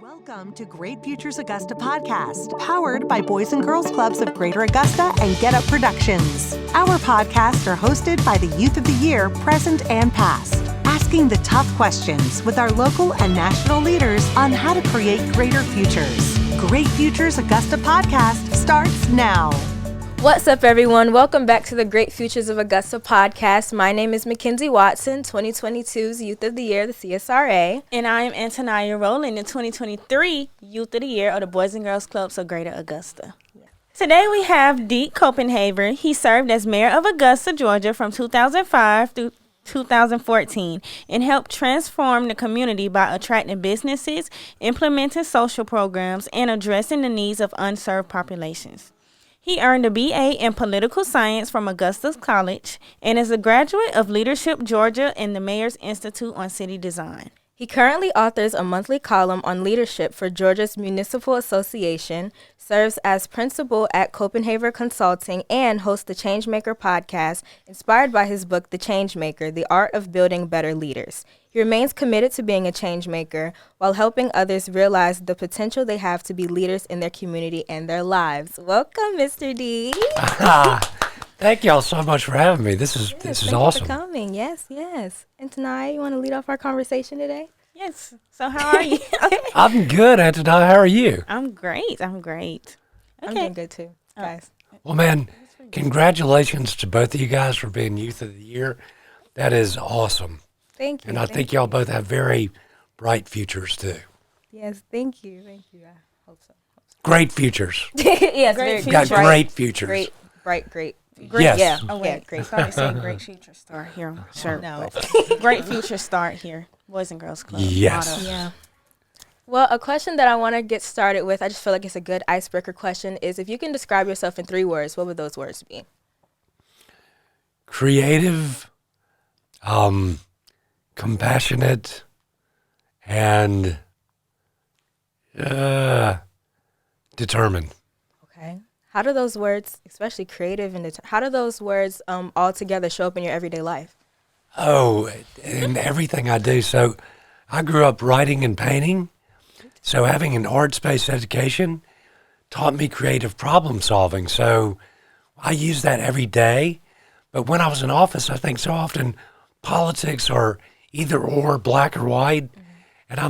Welcome to Great Futures Augusta podcast, powered by Boys and Girls Clubs of Greater Augusta and Get Up Productions. Our podcasts are hosted by the Youth of the Year, present and past, asking the tough questions with our local and national leaders on how to create greater futures. Great Futures Augusta podcast starts now. What's up, everyone? Welcome back to the Great Futures of Augusta podcast. My name is Mackenzie Watson, 2022's Youth of the Year, the CSRA. And I am Antonia Rowland, the 2023 Youth of the Year of the Boys and Girls Clubs of Greater Augusta. Yeah. Today we have Deke Copenhaver. He served as mayor of Augusta, Georgia from 2005 through 2014 and helped transform the community by attracting businesses, implementing social programs, and addressing the needs of unserved populations. He earned a BA in Political Science from Augusta College and is a graduate of Leadership Georgia and the Mayor's Institute on City Design. He currently authors a monthly column on leadership for Georgia's Municipal Association, serves as principal at Copenhaver Consulting, and hosts the ChanMaker podcast, inspired by his book, The ChanMaker, The Art of Building Better Leaders. He remains committed to being a change maker while helping others realize the potential they have to be leaders in their community and their lives. Welcome, Mr. D. Thank y'all so much for having me. This is awesome. Thank you for coming. Yes. And tonight, you want to lead off our conversation today? Yes. So how are you? I'm good, Antonia. How are you? I'm great. Okay. I'm doing good too, guys. Well, man, congratulations to both of you guys for being Youth of the Year. That is awesome. Thank you. And I think y'all both have very bright futures too. Yes, thank you. I hope so. Great futures. Yes, great very Got great futures. Great. Great. Yes. Yeah. Oh, wait. Yeah, great. Sorry, say Great Future Start here. Sure. No. Great Future Start here. Boys and Girls Club. Yes. Motto. Yeah. Well, a question that I want to get started with, I just feel like it's a good icebreaker question, is if you can describe yourself in 3 words, what would those words be? Creative, compassionate, and determined. Okay. How do those words, especially creative and how do those words all together show up in your everyday life? Oh, in everything I do. So I grew up writing and painting. So having an arts-based education taught me creative problem solving. So I use that every day. But when I was in office, I think so often politics are either or, black or white. Mm-hmm. And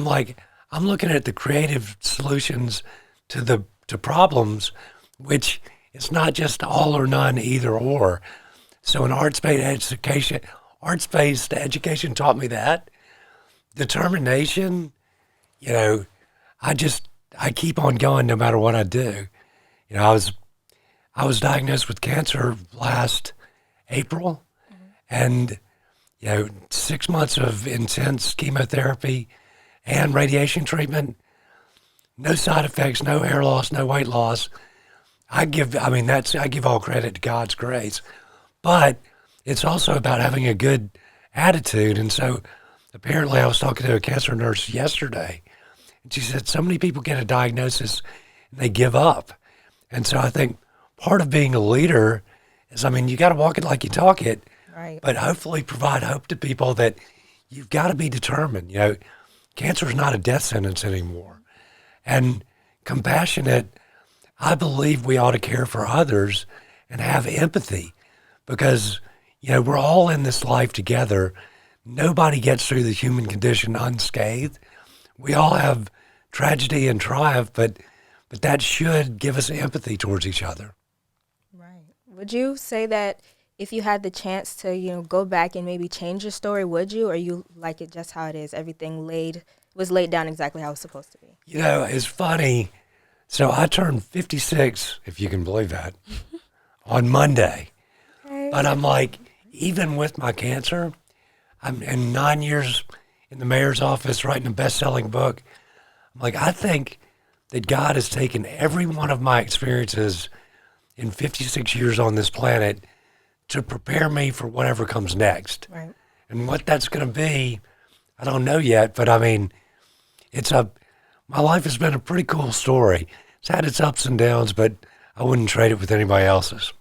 I'm looking at the creative solutions to problems, which it's not just all or none, either or. So an arts-based education taught me that. Determination, I keep on going no matter what I do. I was diagnosed with cancer last April, and 6 months of intense chemotherapy and radiation treatment, no side effects, no hair loss, no weight loss. I give all credit to God's grace, but it's also about having a good attitude. And so apparently I was talking to a cancer nurse yesterday, and she said so many people get a diagnosis and they give up. And so I think part of being a leader is, you got to walk it like you talk it, right, but hopefully provide hope to people that you've got to be determined. Cancer is not a death sentence anymore. And compassionate, I believe we ought to care for others and have empathy because, we're all in this life together. Nobody gets through the human condition unscathed. We all have tragedy and triumph, but that should give us empathy towards each other. Right. Would you say that if you had the chance to, go back and maybe change your story, would you? Or you like it just how it is? Everything was laid down exactly how it's supposed to be? It's funny. So I turned 56, if you can believe that, on Monday. Okay. But I'm like, even with my cancer, I'm in 9 years in the mayor's office writing a best-selling book. I'm like, I think that God has taken every one of my experiences in 56 years on this planet to prepare me for whatever comes next. Right. And what that's going to be, I don't know yet, but my life has been a pretty cool story. It's had its ups and downs, but I wouldn't trade it with anybody else's.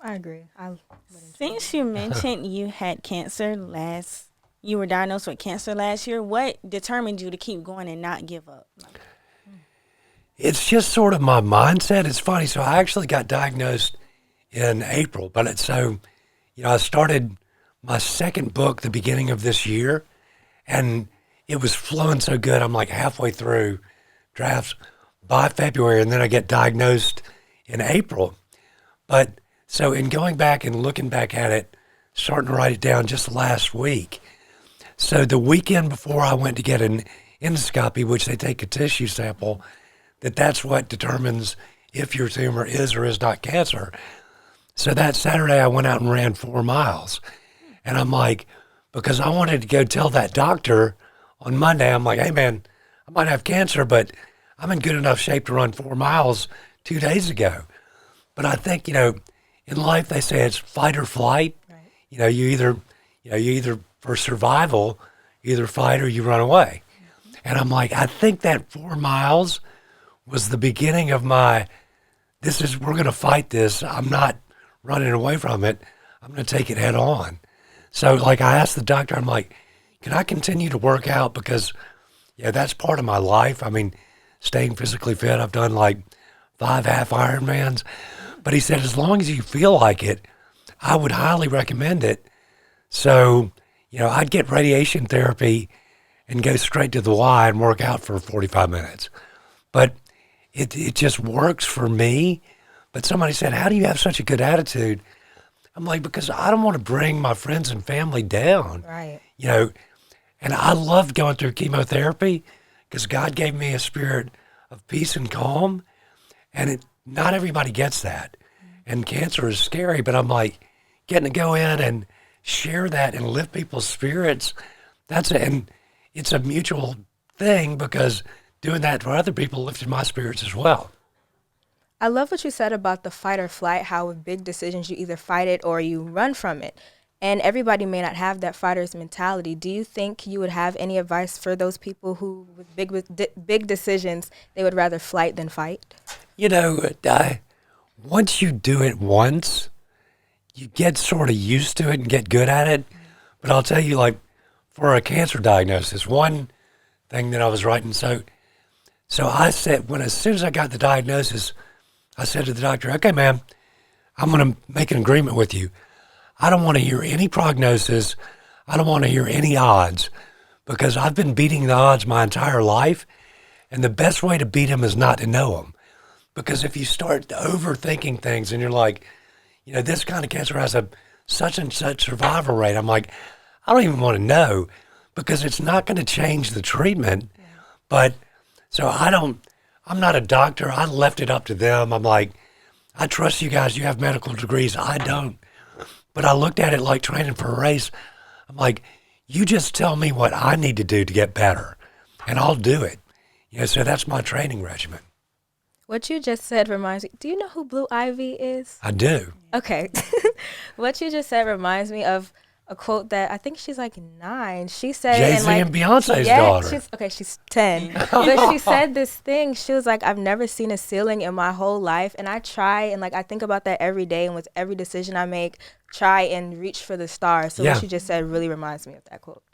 I agree. Since you mentioned you were diagnosed with cancer last year, what determined you to keep going and not give up? it's just sort of my mindset. It's funny. So I actually got diagnosed in April, but I started my second book the beginning of this year, and it was flowing so good. I'm like halfway through drafts by February, and then I get diagnosed in April. But so in going back and looking back at it, starting to write it down just last week. So the weekend before I went to get an endoscopy, which they take a tissue sample, that's what determines if your tumor is or is not cancer. So that Saturday I went out and ran 4 miles. And I'm like, because I wanted to go tell that doctor on Monday, I'm like, hey man, I might have cancer, but I'm in good enough shape to run 4 miles 2 days ago. But I think, in life they say it's fight or flight. Right. You either for survival, you either fight or you run away. Mm-hmm. And I'm like, I think that 4 miles was the beginning of we're going to fight this. I'm not running away from it. I'm going to take it head on. So like I asked the doctor, I'm like, can I continue to work out? Because that's part of my life. I mean, staying physically fit. I've done like 5 half Ironmans. But he said, as long as you feel like it, I would highly recommend it. So, I'd get radiation therapy and go straight to the Y and work out for 45 minutes. But it just works for me. But somebody said, how do you have such a good attitude? I'm like, because I don't want to bring my friends and family down. Right. And I loved going through chemotherapy because God gave me a spirit of peace and calm. And not everybody gets that. And cancer is scary, but I'm like, getting to go in and share that and lift people's spirits, and it's a mutual thing because doing that for other people lifted my spirits as well. I love what you said about the fight or flight, how with big decisions you either fight it or you run from it. And everybody may not have that fighter's mentality. Do you think you would have any advice for those people who, with big decisions, they would rather flight than fight? Once you do it once, you get sort of used to it and get good at it. But I'll tell you, like, for a cancer diagnosis, one thing that I was writing, so I said, as soon as I got the diagnosis, I said to the doctor, okay, ma'am, I'm going to make an agreement with you. I don't want to hear any prognosis. I don't want to hear any odds because I've been beating the odds my entire life. And the best way to beat them is not to know them. Because if you start overthinking things and you're like, this kind of cancer has a such and such survival rate, I'm like, I don't even want to know because it's not going to change the treatment. Yeah. But so I'm not a doctor. I left it up to them. I'm like, I trust you guys. You have medical degrees. I don't. But I looked at it like training for a race. I'm like, you just tell me what I need to do to get better, and I'll do it. So that's my training regimen. What you just said reminds me, do you know who Blue Ivy is? I do. Okay. What you just said reminds me of a quote that I think she's like 9. She said, Jay-Z and Beyonce's daughter. She's 10. But she said this thing. She was like, I've never seen a ceiling in my whole life. And I try and I think about that every day. And with every decision I make, try and reach for the stars. So what you just said really reminds me of that quote.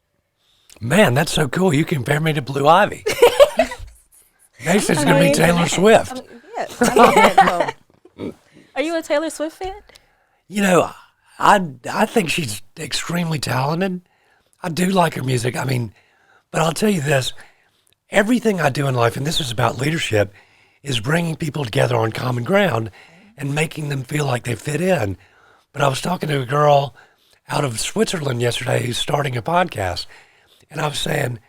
Man, that's so cool. You compare me to Blue Ivy. Next is going to be Taylor Swift. Are you a Taylor Swift fan? I think she's extremely talented. I do like her music. I mean, but I'll tell you this. Everything I do in life, and this is about leadership, is bringing people together on common ground and making them feel like they fit in. But I was talking to a girl out of Switzerland yesterday who's starting a podcast, and I was saying,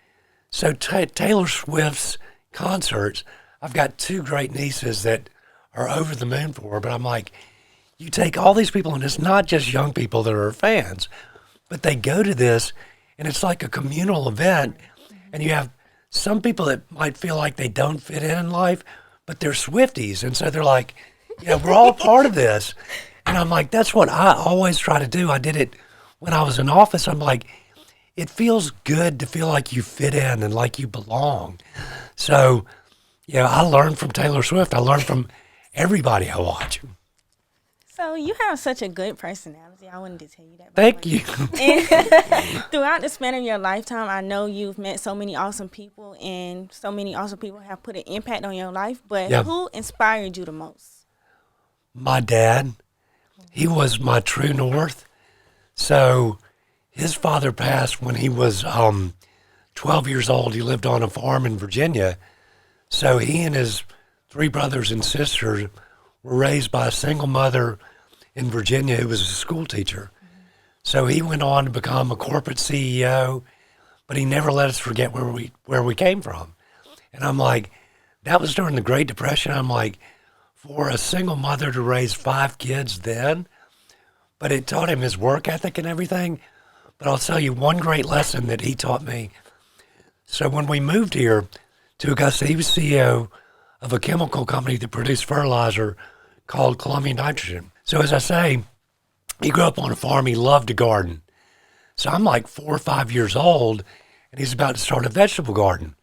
so Taylor Swift's concerts, I've got 2 great nieces that are over the moon for her, but I'm like, you take all these people, and it's not just young people that are fans, but they go to this, and it's like a communal event, and you have some people that might feel like they don't fit in life, but they're Swifties, and so they're like, we're all part of this. And I'm like, that's what I always try to do. I did it when I was in office. I'm like, it feels good to feel like you fit in and like you belong. So, I learned from Taylor Swift. I learned from everybody I watch. So So you have such a good personality. I wanted to tell you that. Thank you. And throughout the span of your lifetime, I know you've met so many awesome people, and so many awesome people have put an impact on your life. But who inspired you the most? My dad. He was my true north. So his father passed when he was 12 years old. He lived on a farm in Virginia. So he and his 3 brothers and sisters were raised by a single mother in Virginia who was a school teacher. So he went on to become a corporate CEO, but he never let us forget where we came from. And I'm like, that was during the Great Depression. I'm like, for a single mother to raise 5 kids then, but it taught him his work ethic and everything. But I'll tell you one great lesson that he taught me. So when we moved here to Augusta, he was CEO of a chemical company that produced fertilizer called Columbia Nitrogen. So as I say, he grew up on a farm. He loved to garden. So I'm like 4 or 5 years old, and he's about to start a vegetable garden.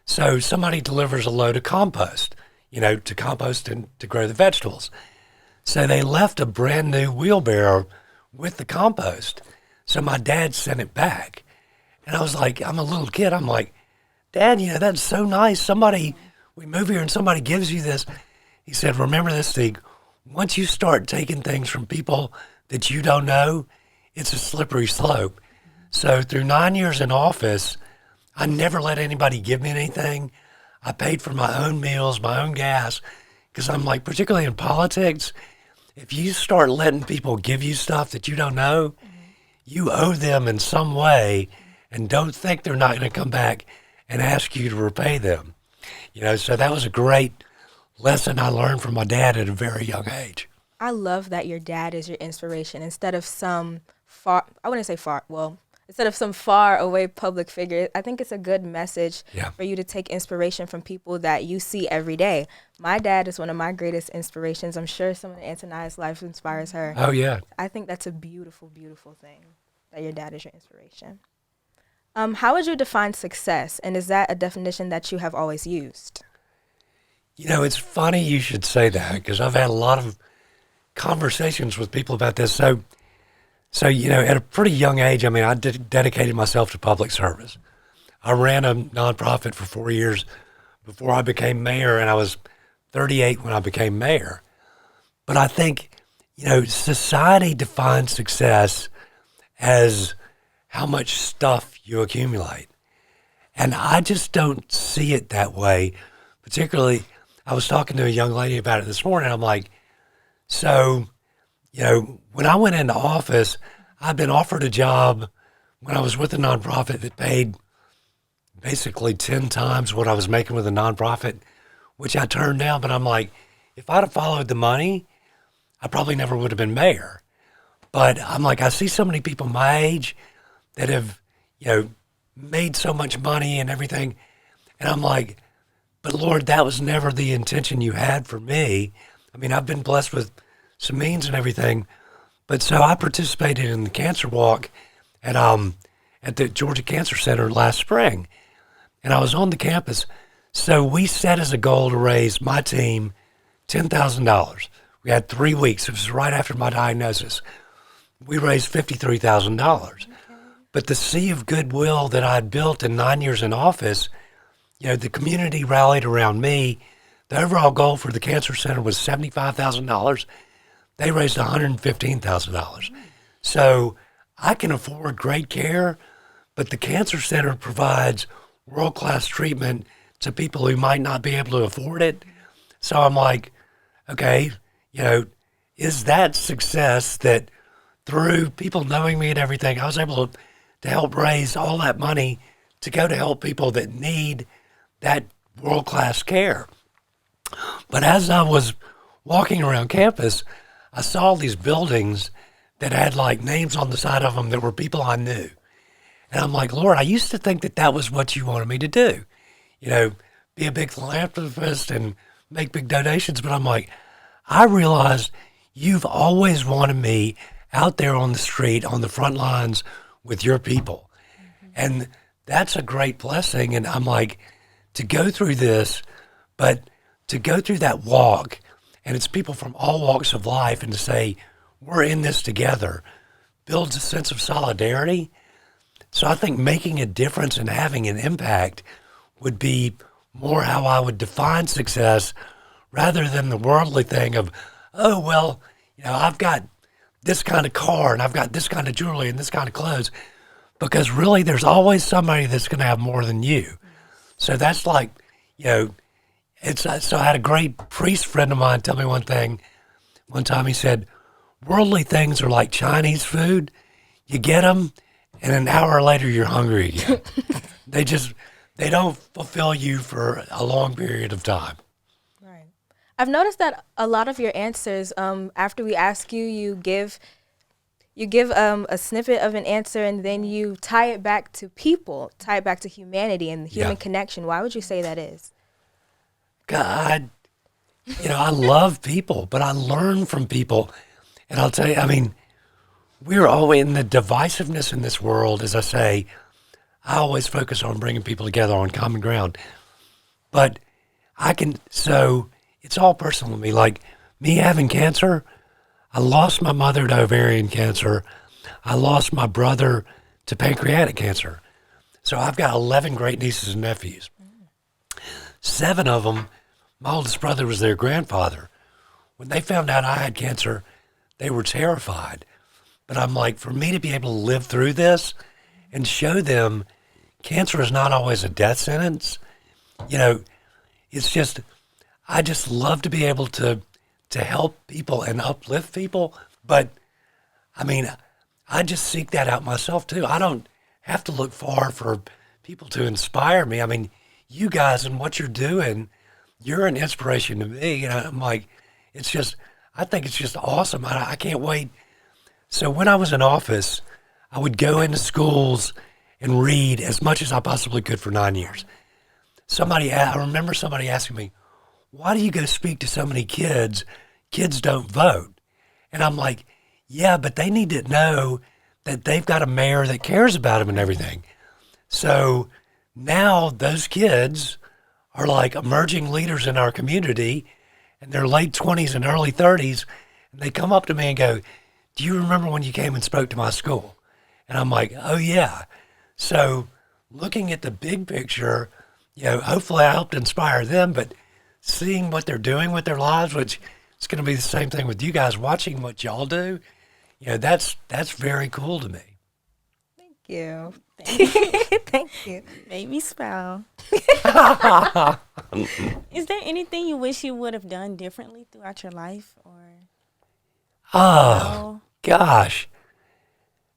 So somebody delivers a load of compost, to compost and to grow the vegetables. So they left a brand new wheelbarrow with the compost. So my dad sent it back. And I was like, I'm a little kid. I'm like, Dad, that's so nice. We move here and somebody gives you this. He said, remember this, Deke, once you start taking things from people that you don't know, it's a slippery slope. So through 9 years in office, I never let anybody give me anything. I paid for my own meals, my own gas, because I'm like, particularly in politics, if you start letting people give you stuff that you don't know, you owe them in some way, and don't think they're not going to come back and ask you to repay them. So that was a great lesson I learned from my dad at a very young age. I love that your dad is your inspiration instead of some far away public figure. I think it's a good message for you to take inspiration from people that you see every day. My dad is one of my greatest inspirations. I'm sure someone in Antonia's life inspires her. Oh, yeah. I think that's a beautiful, beautiful thing, that your dad is your inspiration. How would you define success, and is that a definition that you have always used? It's funny you should say that, because I've had a lot of conversations with people about this. So at a pretty young age, I dedicated myself to public service. I ran a nonprofit for 4 years before I became mayor, and I was 38 when I became mayor. But I think, society defines success as how much stuff you accumulate. And I just don't see it that way. Particularly, I was talking to a young lady about it this morning. I'm like, so, when I went into office, I'd been offered a job when I was with a nonprofit that paid basically 10 times what I was making with a nonprofit, which I turned down. But I'm like, if I'd have followed the money, I probably never would have been mayor. But I'm like, I see so many people my age that have, made so much money and everything. And I'm like, but Lord, that was never the intention you had for me. I've been blessed with some means and everything. But so I participated in the cancer walk at the Georgia Cancer Center last spring. And I was on the campus. So we set as a goal to raise my team $10,000. We had 3 weeks. It was right after my diagnosis. We raised $53,000. But the sea of goodwill that I had built in 9 years in office, the community rallied around me. The overall goal for the Cancer Center was $75,000. They raised $115,000. So I can afford great care, but the Cancer Center provides world-class treatment to people who might not be able to afford it. So I'm like, okay, is that success that through people knowing me and everything, I was able to help raise all that money to go to help people that need that world-class care. But as I was walking around campus, I saw these buildings that had like names on the side of them that were people I knew. And I'm like, Lord, I used to think that was what you wanted me to do. Be a big philanthropist and make big donations. But I'm like, I realized you've always wanted me out there on the street, on the front lines with your people. And that's a great blessing. And I'm like, to go through this, but to go through that walk and it's people from all walks of life, and to say, we're in this together, builds a sense of solidarity. So I think making a difference and having an impact would be more how I would define success, rather than the worldly thing of, oh, well, I've got this kind of car and I've got this kind of jewelry and this kind of clothes, because really there's always somebody that's going to have more than you. So that's like, so I had a great priest friend of mine tell me one thing. One time he said, worldly things are like Chinese food. You get them, and an hour later you're hungry again. They don't fulfill you for a long period of time. Right. I've noticed that a lot of your answers, after we ask you, you give a snippet of an answer, and then you tie it back to people, tie it back to humanity and the human connection. Why would you say that is? God, I love people, but I learn from people. And I'll tell you, we're all in the divisiveness in this world. As I say, I always focus on bringing people together on common ground. But so it's all personal to me. Like me having cancer, I lost my mother to ovarian cancer. I lost my brother to pancreatic cancer. So I've got 11 great nieces and nephews. 7 of them, my oldest brother was their grandfather. When they found out I had cancer, they were terrified. But I'm like, for me to be able to live through this and show them cancer is not always a death sentence, it's just, I just love to be able to help people and uplift people. But I just seek that out myself too. I don't have to look far for people to inspire me. You guys and what you're doing, you're an inspiration to me. I'm like, I think it's just awesome. I can't wait. So when I was in office, I would go into schools and read as much as I possibly could for 9 years. I remember somebody asking me, why do you go speak to so many kids? Kids don't vote. And I'm like, yeah, but they need to know that they've got a mayor that cares about them and everything. So now those kids are like emerging leaders in our community, and they're late 20s and early 30s, and they come up to me and go, do you remember when you came and spoke to my school? And I'm like, oh yeah. So looking at the big picture, hopefully I helped inspire them, but seeing what they're doing with their lives, which is going to be the same thing with you guys, watching what y'all do, that's very cool to me. Thank you. Thank you. Made me smile. Is there anything you wish you would have done differently throughout your life? Oh, gosh.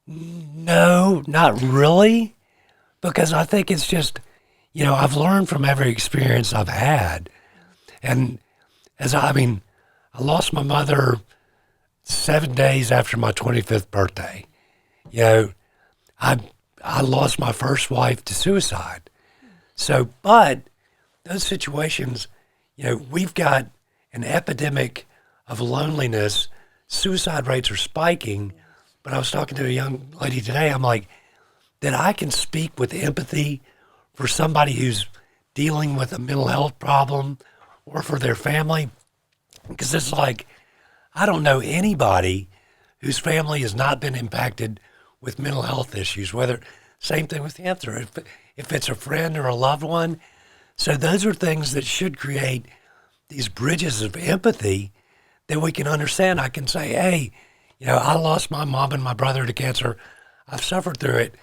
No, not really. Because I think it's just, I've learned from every experience I've had. And I lost my mother 7 days after my 25th birthday. I lost my first wife to suicide. So, but those situations, we've got an epidemic of loneliness. Suicide rates are spiking. But I was talking to a young lady today. I'm like, that I can speak with empathy for somebody who's dealing with a mental health problem or for their family. Because it's like, I don't know anybody whose family has not been impacted with mental health issues, same thing with cancer, if it's a friend or a loved one. So those are things that should create these bridges of empathy that we can understand. I can say, hey, I lost my mom and my brother to cancer. I've suffered through it.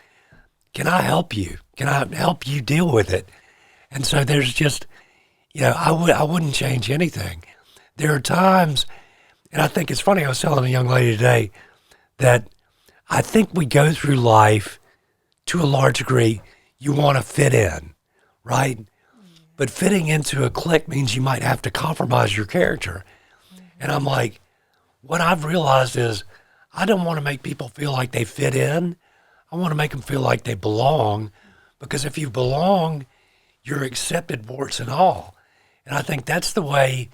Can I help you? Can I help you deal with it? And so there's just, I wouldn't change anything. There are times, and I think it's funny, I was telling a young lady today that I think we go through life to a large degree, you want to fit in, right? But fitting into a clique means you might have to compromise your character. And I'm like, what I've realized is I don't want to make people feel like they fit in. I want to make them feel like they belong, because if you belong, you're accepted, warts and all. And I think that's the way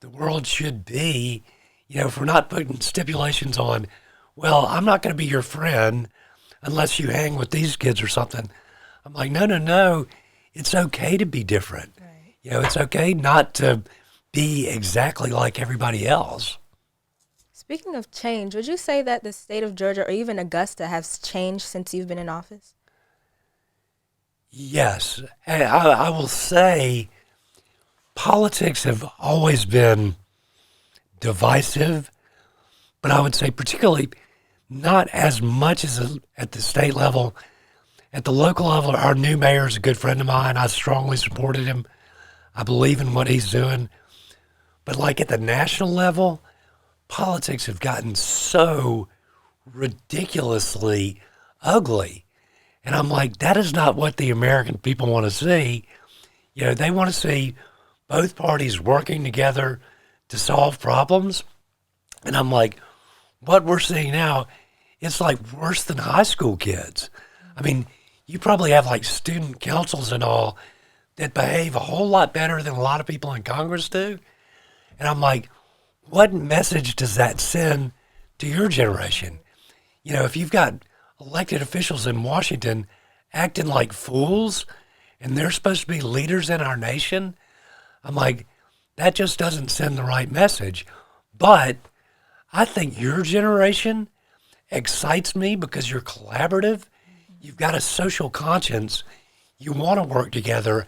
the world should be. If we're not putting stipulations on, well, I'm not going to be your friend unless you hang with these kids or something. I'm like, no. It's okay to be different. Right. It's okay not to be exactly like everybody else. Speaking of change, would you say that the state of Georgia or even Augusta has changed since you've been in office? Yes. And I will say politics have always been divisive, but I would say particularly not as much as at the state level. At the local level, our new mayor is a good friend of mine. I strongly supported him. I believe in what he's doing. But like at the national level, politics have gotten so ridiculously ugly. And I'm like, that is not what the American people want to see. You know, they want to see both parties working together to solve problems. And I'm like, what we're seeing now, it's like worse than high school kids. I mean, you probably have like student councils and all that behave a whole lot better than a lot of people in Congress do. And I'm like, what message does that send to your generation? You know, if you've got elected officials in Washington acting like fools and they're supposed to be leaders in our nation, I'm like, that just doesn't send the right message. But I think your generation excites me because you're collaborative. You've got a social conscience. You want to work together.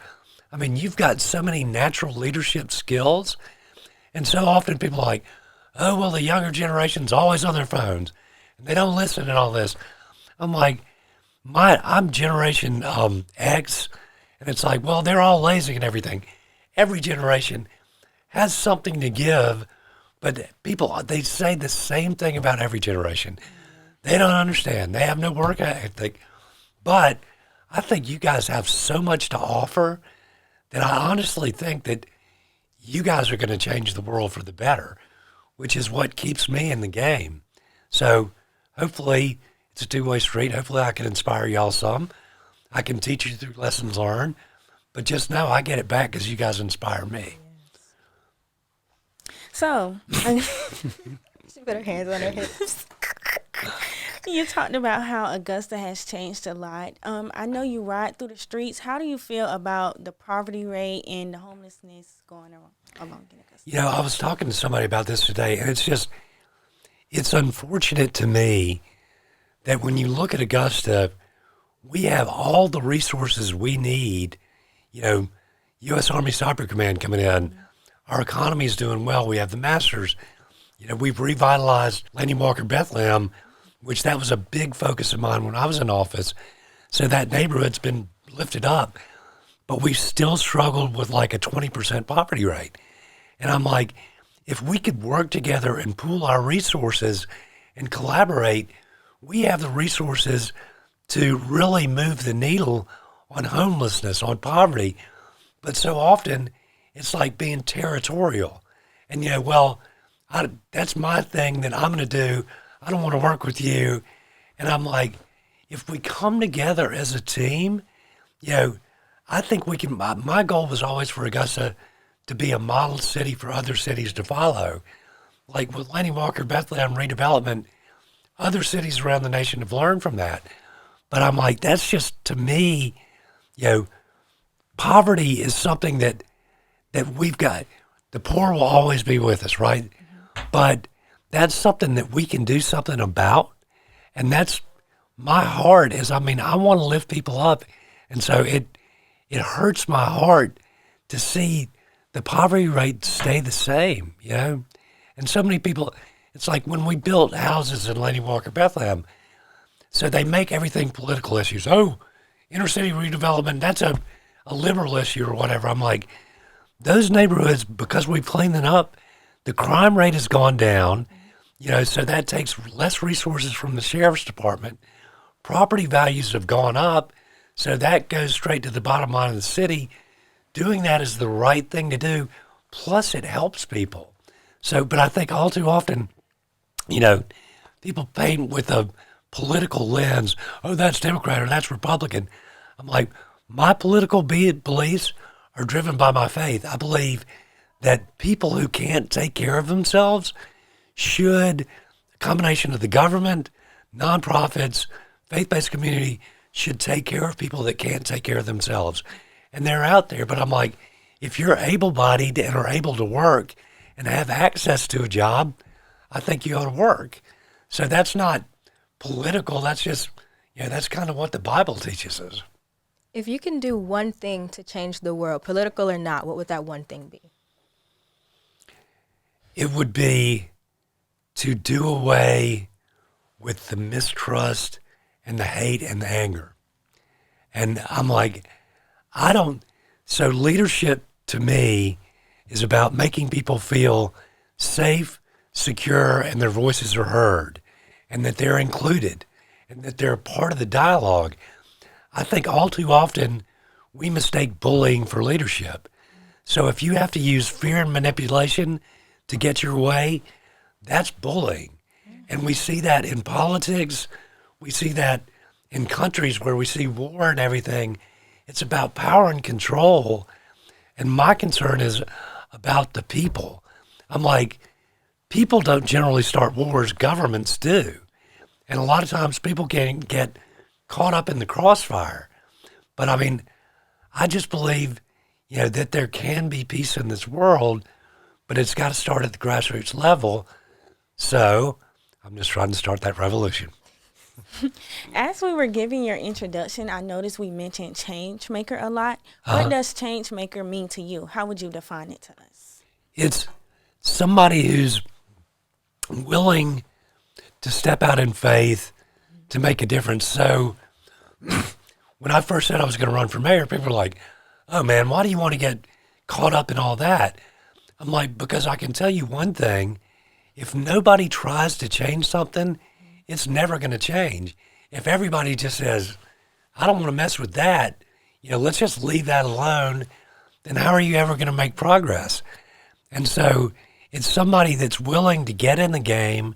I mean, you've got so many natural leadership skills. And so often people are like, oh, well, the younger generation's always on their phones and they don't listen and all this. I'm like, I'm Generation X, and it's like, well, they're all lazy and everything. Every generation has something to give, but people, they say the same thing about every generation. They don't understand. They have no work ethic. But I think you guys have so much to offer that I honestly think that you guys are going to change the world for the better, which is what keeps me in the game. So hopefully it's a two-way street. Hopefully I can inspire y'all some. I can teach you through lessons learned, but just know I get it back because you guys inspire me. So, She put her hands on her hips. you talked about how Augusta has changed a lot. I know you ride through the streets. How do you feel about the poverty rate and the homelessness going along in Augusta? You know, I was talking to somebody about this today, and it's unfortunate to me that when you look at Augusta, we have all the resources we need. You know, U.S. Army Cyber Command coming in. Our economy is doing well. We have the Masters. You know, we've revitalized Laney Walker Bethlehem, which that was a big focus of mine when I was in office. So that neighborhood's been lifted up, but we've still struggled with like a 20% poverty rate. And I'm like, if we could work together and pool our resources and collaborate, we have the resources to really move the needle on homelessness, on poverty. But so often it's like being territorial. And, you know, well, that's my thing that I'm going to do. I don't want to work with you. And I'm like, if we come together as a team, you know, I think we can. My goal was always for Augusta to be a model city for other cities to follow. Like with Laney Walker Bethlehem redevelopment, other cities around the nation have learned from that. But I'm like, that's just, to me, you know, poverty is something that we've got. The poor will always be with us, right? But that's something that we can do something about. And that's my heart is, I mean, I want to lift people up. And so it hurts my heart to see the poverty rate stay the same, you know? And so many people, it's like when we built houses in Laney Walker Bethlehem, so they make everything political issues. Oh, inner city redevelopment, that's a liberal issue or whatever. I'm like, those neighborhoods, because we've cleaned them up, the crime rate has gone down, you know, so that takes less resources from the sheriff's department. Property values have gone up, so that goes straight to the bottom line of the city. Doing that is the right thing to do, plus it helps people. So, but I think all too often, you know, people paint with a political lens, oh, that's Democrat or that's Republican. I'm like, my political beliefs are driven by my faith. I believe that people who can't take care of themselves should, a combination of the government, nonprofits, faith-based community, should take care of people that can't take care of themselves. And they're out there, but I'm like, if you're able-bodied and are able to work and have access to a job, I think you ought to work. So that's not political. That's just, that's kind of what the Bible teaches us. If you can do one thing to change the world, political or not, what would that one thing be? It would be to do away with the mistrust and the hate and the anger. And I'm like, so leadership to me is about making people feel safe, secure, and their voices are heard, and that they're included, and that they're part of the dialogue. I think all too often we mistake bullying for leadership. So if you have to use fear and manipulation to get your way, that's bullying. And we see that in politics. We see that in countries where we see war and everything. It's about power and control. And my concern is about the people. I'm like, people don't generally start wars, governments do. And a lot of times people can get caught up in the crossfire. But I mean, I just believe, that there can be peace in this world, but it's got to start at the grassroots level. So I'm just trying to start that revolution. As we were giving your introduction, I noticed we mentioned ChangeMaker a lot. What does ChangeMaker mean to you? How would you define it to us? It's somebody who's willing to step out in faith to make a difference. So when I first said I was going to run for mayor, people were like, oh man, why do you want to get caught up in all that? I'm like, because I can tell you one thing, if nobody tries to change something, it's never going to change. If everybody just says, I don't want to mess with that, let's just leave that alone, then how are you ever going to make progress? And so it's somebody that's willing to get in the game,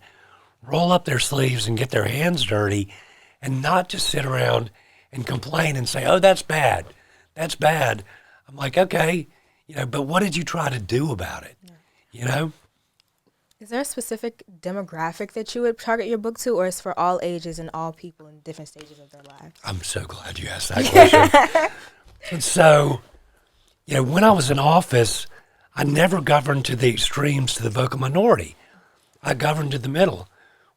roll up their sleeves and get their hands dirty, and not just sit around and complain and say, oh, that's bad. That's bad. I'm like, okay, but what did you try to do about it? Is there a specific demographic that you would target your book to, or is for all ages and all people in different stages of their lives? I'm so glad you asked that question. And so, when I was in office, I never governed to the extremes to the vocal minority. I governed to the middle,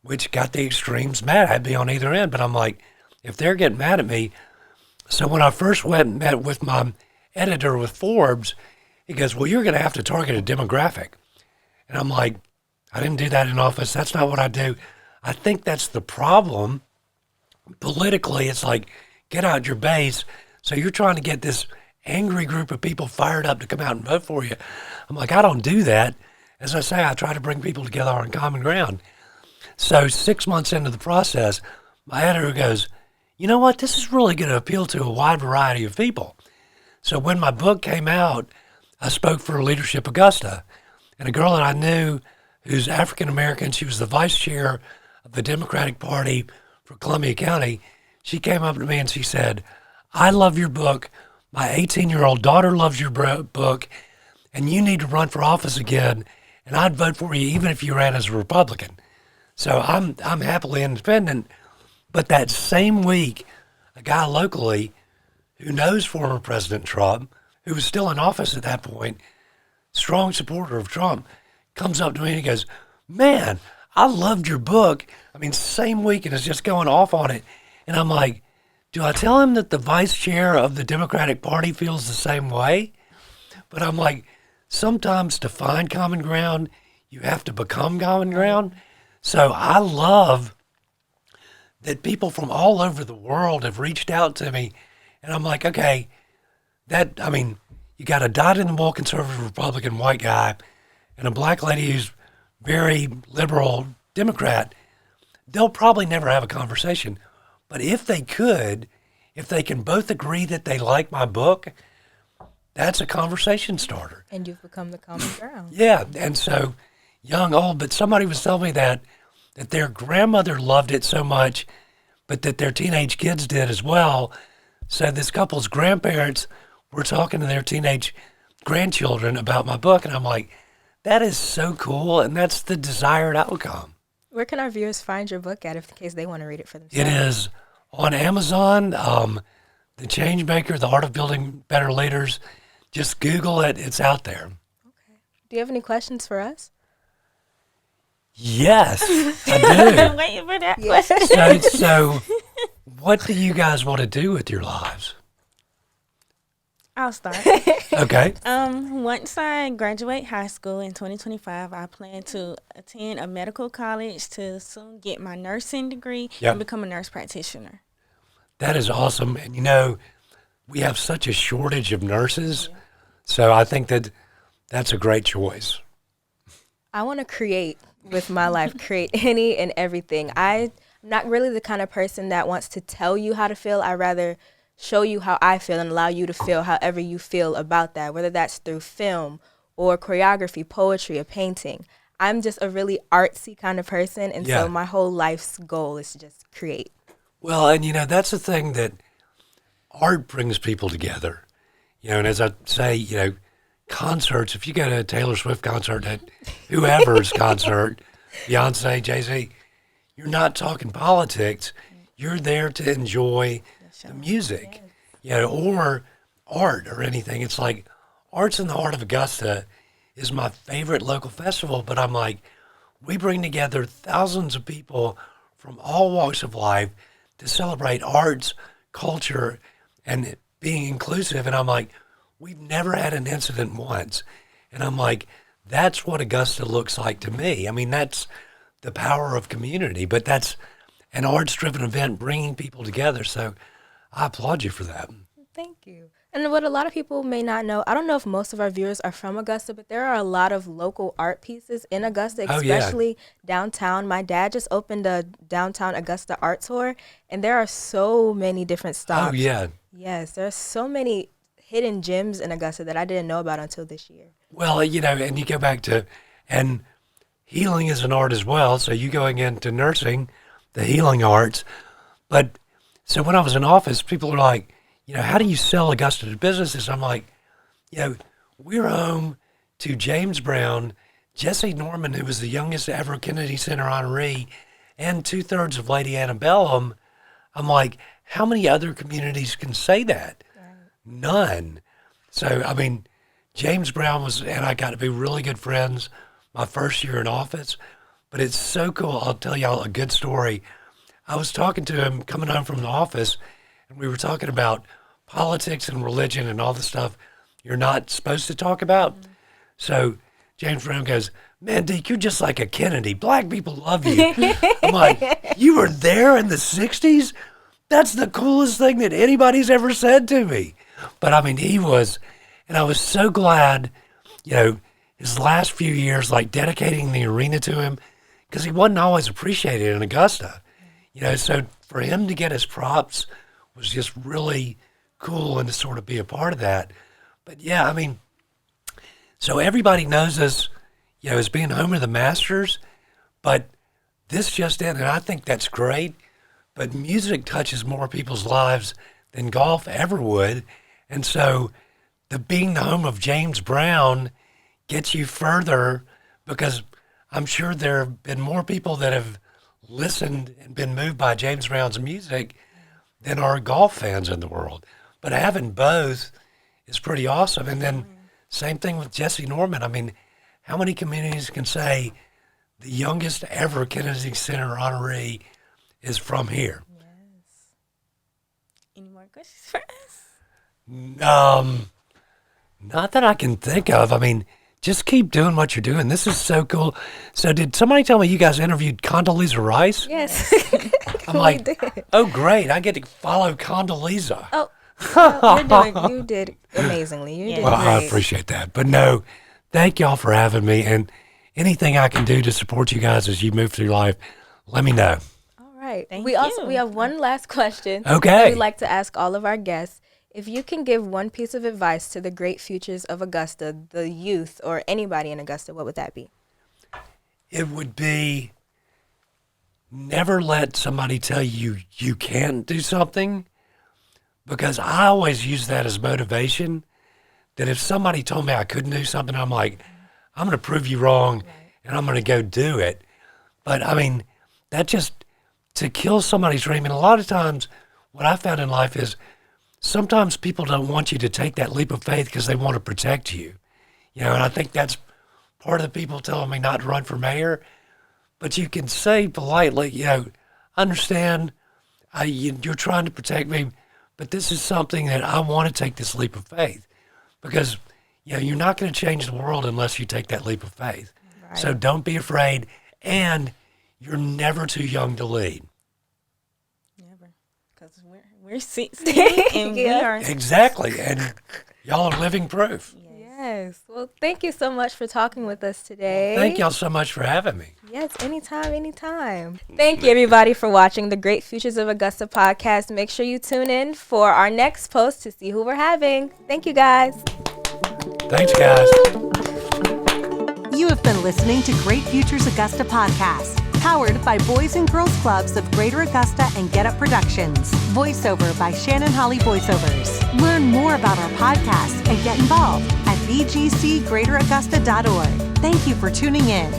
which got the extremes mad. I'd be on either end, but I'm like, if they're getting mad at me. So when I first went and met with my editor with Forbes, he goes, well, you're going to have to target a demographic. And I'm like, I didn't do that in office. That's not what I do. I think that's the problem. Politically, it's like, get out your base. So you're trying to get this angry group of people fired up to come out and vote for you. I'm like, I don't do that. As I say, I try to bring people together on common ground. So 6 months into the process, my editor goes, you know what? This is really going to appeal to a wide variety of people. So when my book came out, I spoke for Leadership Augusta. And a girl that I knew who's African-American, she was the vice chair of the Democratic Party for Columbia County. She came up to me and she said, I love your book. My 18-year-old daughter loves your book, and you need to run for office again, and I'd vote for you even if you ran as a Republican. So I'm happily independent. But that same week, a guy locally who knows former President Trump, who was still in office at that point, strong supporter of Trump, comes up to me and he goes, man, I loved your book. I mean, same week, and is just going off on it. And I'm like, do I tell him that the vice chair of the Democratic Party feels the same way? But I'm like, sometimes to find common ground, you have to become common ground. So I love that people from all over the world have reached out to me. And I'm like, okay, you got a dyed-in-the-wool conservative Republican white guy and a black lady who's very liberal Democrat. They'll probably never have a conversation. But if they can both agree that they like my book, that's a conversation starter. And you've become the common ground. Yeah, and so young, old, but somebody was telling me that their grandmother loved it so much, but that their teenage kids did as well. So this couple's grandparents were talking to their teenage grandchildren about my book, and I'm like, that is so cool, and that's the desired outcome. Where can our viewers find your book at, in case they want to read it for themselves? It is on Amazon, The ChangeMaker, The Art of Building Better Leaders. just Google it. It's out there. Do you have any questions for us? Yes, I do. Waiting for that question. So, what do you guys want to do with your lives? I'll start. Okay. Once I graduate high school in 2025, I plan to attend a medical college to soon get my nursing degree Yep. and become a nurse practitioner. That is awesome. And we have such a shortage of nurses. So I think that's a great choice. I want to create with my life, create any and everything. I'm not really the kind of person that wants to tell you how to feel. I rather show you how I feel and allow you to feel however you feel about that, whether that's through film or choreography, poetry, or painting. I'm just a really artsy kind of person, and Yeah. so my whole life's goal is to just create. Well, and that's the thing that art brings people together. And as I say, concerts, if you go to a Taylor Swift concert, at whoever's concert, Beyonce, Jay-Z, you're not talking politics. You're there to enjoy the music, or art or anything. It's like Arts in the Heart of Augusta is my favorite local festival, but I'm like, we bring together thousands of people from all walks of life to celebrate arts, culture, and being inclusive. And I'm like, we've never had an incident once. And I'm like, that's what Augusta looks like to me. I mean, that's the power of community, but that's an arts-driven event bringing people together. So I applaud you for that. Thank you. And what a lot of people may not know, I don't know if most of our viewers are from Augusta, but there are a lot of local art pieces in Augusta, especially downtown. My dad just opened a downtown Augusta art tour, and there are so many different stops. Oh, yeah. Yes, there are so many hidden gems in Augusta that I didn't know about until this year. Well, and you go back to, and healing is an art as well. So you going into nursing, the healing arts. But so when I was in office, people are like, how do you sell Augusta to businesses? I'm like, we're home to James Brown, Jesse Norman, who was the youngest ever Kennedy Center honoree, and 2/3 of Lady Antebellum. I'm like, how many other communities can say that? Right. None. So, I mean, James Brown and I got to be really good friends my first year in office, but it's so cool. I'll tell y'all a good story. I was talking to him coming home from the office, and we were talking about politics and religion and all the stuff you're not supposed to talk about. Mm-hmm. So James Brown goes, man, Deke, you're just like a Kennedy. Black people love you. I'm like, you were there in the 60s? That's the coolest thing that anybody's ever said to me. But I mean, he was, and I was so glad, his last few years, like dedicating the arena to him, because he wasn't always appreciated in Augusta. So for him to get his props was just really cool and to sort of be a part of that. But yeah, I mean, so everybody knows us, as being home of the Masters, but this just in, and I think that's great, but music touches more people's lives than golf ever would. And so being the home of James Brown gets you further, because I'm sure there have been more people that have listened and been moved by James Brown's music than are golf fans in the world. But having both is pretty awesome. And then same thing with Jesse Norman. I mean, how many communities can say the youngest ever Kennedy Center honoree is from here? Yes. Any more questions for us? Not that I can think of. I mean, just keep doing what you're doing. This is so cool. So did somebody tell me you guys interviewed Condoleezza Rice? Yes. I'm like, oh, great. I get to follow Condoleezza. Oh, you did amazingly. You did Well, great. I appreciate that. But no, thank y'all for having me. And anything I can do to support you guys as you move through life, let me know. All right. Thank we have one last question. Okay. That we like to ask all of our guests. If you can give one piece of advice to the great futures of Augusta, the youth, or anybody in Augusta, what would that be? It would be never let somebody tell you you can't do something, because I always use that as motivation, that if somebody told me I couldn't do something, I'm like, I'm going to prove you wrong, and I'm going to go do it. But, I mean, that just, to kill somebody's dream, and a lot of times what I found in life is sometimes people don't want you to take that leap of faith because they want to protect you. And I think that's part of the people telling me not to run for mayor. But you can say politely, understand, you're trying to protect me, but this is something that I want to take this leap of faith because, you're not going to change the world unless you take that leap of faith. Right. So don't be afraid, and you're never too young to lead. Never, because we're 16 and we are. Exactly, and y'all are living proof. Yes. Well, thank you so much for talking with us today. Thank y'all so much for having me. Yes, anytime. Thank you, everybody, for watching the Great Futures of Augusta podcast. Make sure you tune in for our next post to see who we're having. Thank you, guys. Thanks, guys. You have been listening to Great Futures Augusta podcast, powered by Boys and Girls Clubs of Greater Augusta and Get Up Productions. Voiceover by Shannon Holly Voiceovers. Learn more about our podcast and get involved at bgcgreateraugusta.org. Thank you for tuning in.